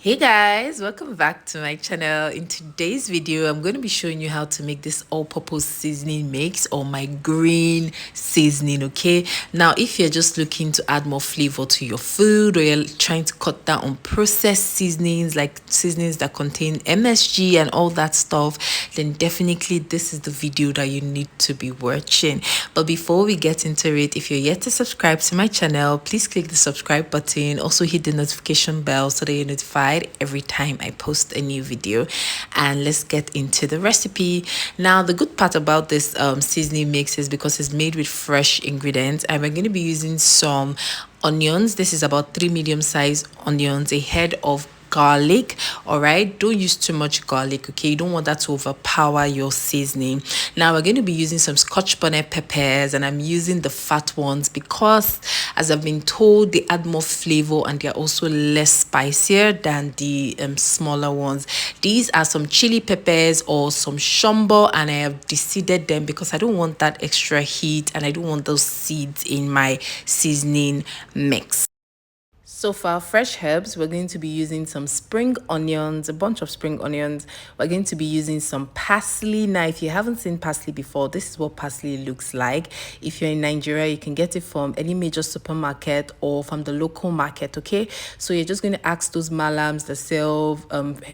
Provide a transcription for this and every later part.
Hey guys, welcome back to my channel. In today's video, I'm going to be showing you how to make this all-purpose seasoning mix or my green seasoning, okay? Now, if you're just looking to add more flavor to your food or you're trying to cut down on processed seasonings like seasonings that contain MSG and all that stuff, then definitely this is the video that you need to be watching. But before we get into it, if you're yet to subscribe to my channel, please click the subscribe button. Also hit the notification bell so that you're notified every time I post a new video. And let's get into the recipe. Now, the good part about this seasoning mix is because it's made with fresh ingredients, and we're going to be using some onions. This is about 3 medium-sized onions, a head of garlic. All right, don't use too much garlic, okay? You don't want that to overpower your seasoning. Now we're going to be using some scotch bonnet peppers, and I'm using the fat ones because, as I've been told, they add more flavor and they're also less spicier than the smaller ones. These are some chili peppers or some shombo, and I have deseeded them because I don't want that extra heat and I don't want those seeds in my seasoning mix. So for our fresh herbs, we're going to be using some spring onions, a bunch of spring onions. We're going to be using some parsley. Now, if you haven't seen parsley before, this is what parsley looks like. If you're in Nigeria, you can get it from any major supermarket or from the local market, okay? So you're just going to ask those malams that sell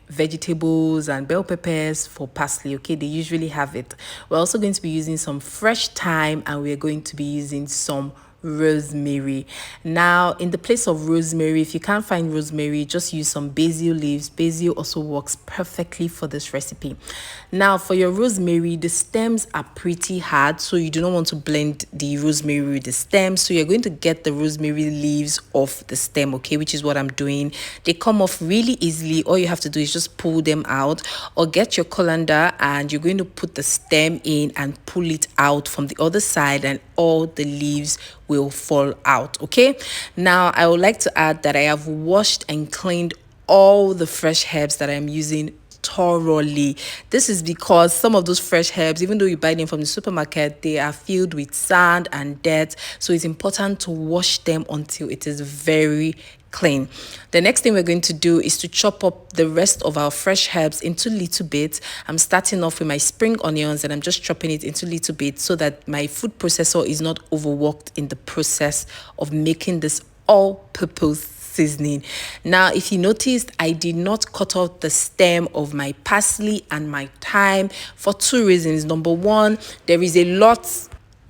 vegetables and bell peppers for parsley, okay? They usually have it. We're also going to be using some fresh thyme, and we're going to be using some rosemary. Now, in the place of rosemary, if you can't find rosemary, just use some basil leaves. Basil also works perfectly for this recipe. Now, for your rosemary, the stems are pretty hard, so you do not want to blend the rosemary with the stems. So you're going to get the rosemary leaves off the stem, okay, which is what I'm doing. They come off really easily. All you have to do is just pull them out, or get your colander and you're going to put the stem in and pull it out from the other side, and all the leaves will fall out, okay? Now, I would like to add that I have washed and cleaned all the fresh herbs that I'm using thoroughly. This is because some of those fresh herbs, even though you buy them from the supermarket, they are filled with sand and dirt, so it's important to wash them until it is very clean. The next thing we're going to do is to chop up the rest of our fresh herbs into little bits. I'm starting off with my spring onions, and I'm just chopping it into little bits so that my food processor is not overworked in the process of making this all-purpose seasoning. Now, if you noticed, I did not cut out the stem of my parsley and my thyme for two reasons. Number one, there is a lot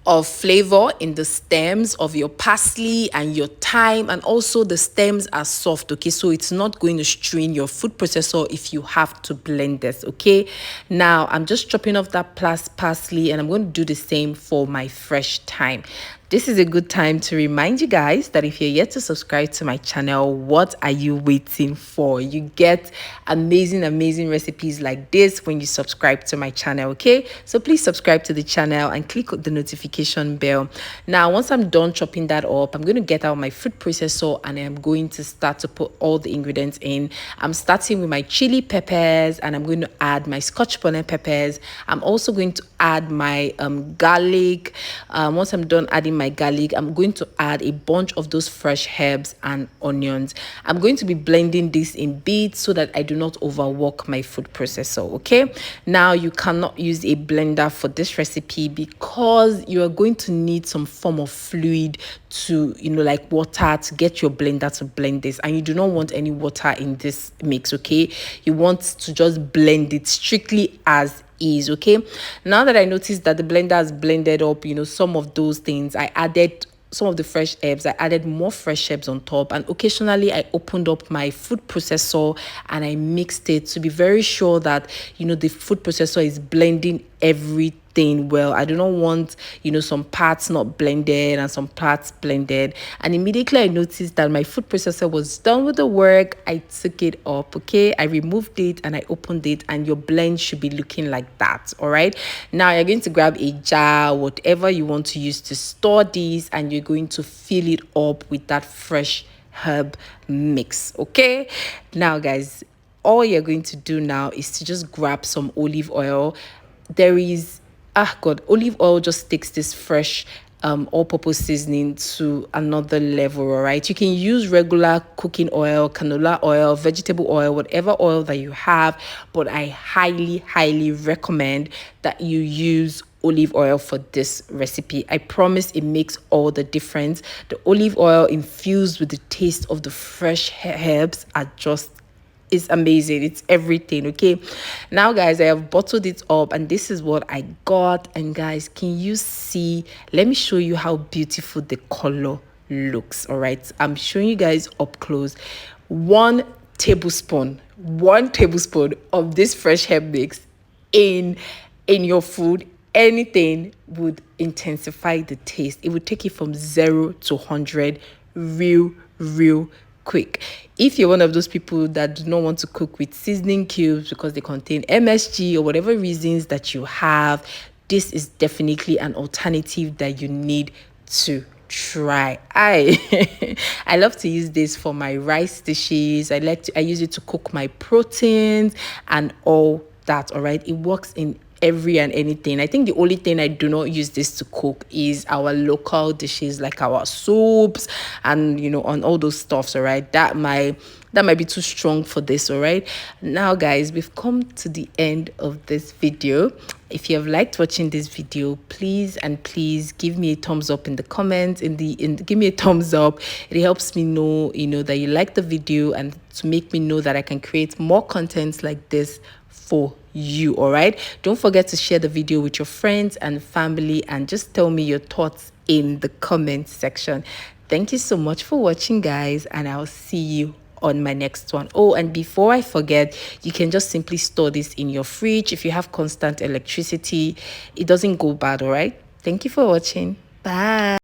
of flavor in the stems of your parsley and your thyme, and also the stems are soft, okay? So it's not going to strain your food processor if you have to blend this, okay? Now I'm just chopping off that parsley, and I'm going to do the same for my fresh thyme. This is a good time to remind you guys that if you're yet to subscribe to my channel, what are you waiting for? You get amazing recipes like this when you subscribe to my channel, okay? So please subscribe to the channel and click the notification bell. Now, once I'm done chopping that up, I'm going to get out my food processor and I'm going to start to put all the ingredients in. I'm starting with my chili peppers, and I'm going to add my scotch bonnet peppers. I'm also going to add my garlic. Once I'm done adding my garlic, I'm going to add a bunch of those fresh herbs and onions. I'm going to be blending this in bits so that I do not overwork my food processor, okay? Now, you cannot use a blender for this recipe because you are going to need some form of fluid to, like water, to get your blender to blend this, and you do not want any water in this mix, okay? You want to just blend it strictly as is, okay? Now that I noticed that the blender has blended up, some of those things, I added some of the fresh herbs. I added more fresh herbs on top, and occasionally I opened up my food processor and I mixed it to be very sure that the food processor is blending everything well. I do not want some parts not blended and some parts blended. And immediately I noticed that my food processor was done with the work, I took it up, okay? I removed it and I opened it, and your blend should be looking like that. All right, now you're going to grab a jar, whatever you want to use to store these, and you're going to fill it up with that fresh herb mix, okay? Now guys, all you're going to do now is to just grab some olive oil. There is olive oil just takes this fresh all-purpose seasoning to another level. All right, you can use regular cooking oil, canola oil, vegetable oil, whatever oil that you have, but I highly recommend that you use olive oil for this recipe. I promise it makes all the difference. The olive oil infused with the taste of the fresh herbs are just, it's amazing. It's everything. Okay, now guys, I have bottled it up and this is what I got. And guys, can you see? Let me show you how beautiful the color looks. All right, I'm showing you guys up close. One tablespoon of this fresh herb mix in your food, anything would intensify the taste. It would take it from 0 to 100 real quick. If you're one of those people that do not want to cook with seasoning cubes because they contain MSG or whatever reasons that you have, this is definitely an alternative that you need to try. I love to use this for my rice dishes. I use it to cook my proteins and all that. All right, it works in every and anything. I think the only thing I do not use this to cook is our local dishes like our soups and on all those stuffs. All right, that might be too strong for this. All right, now guys, we've come to the end of this video. If you have liked watching this video, please give me a thumbs up in the comments. Give me a thumbs up. It helps me know that you like the video and to make me know that I can create more content like this for you. All right, don't forget to share the video with your friends and family and just tell me your thoughts in the comment section. Thank you so much for watching, guys, and I'll see you on my next one. Oh, and before I forget, you can just simply store this in your fridge. If you have constant electricity, it doesn't go bad. All right, thank you for watching. Bye.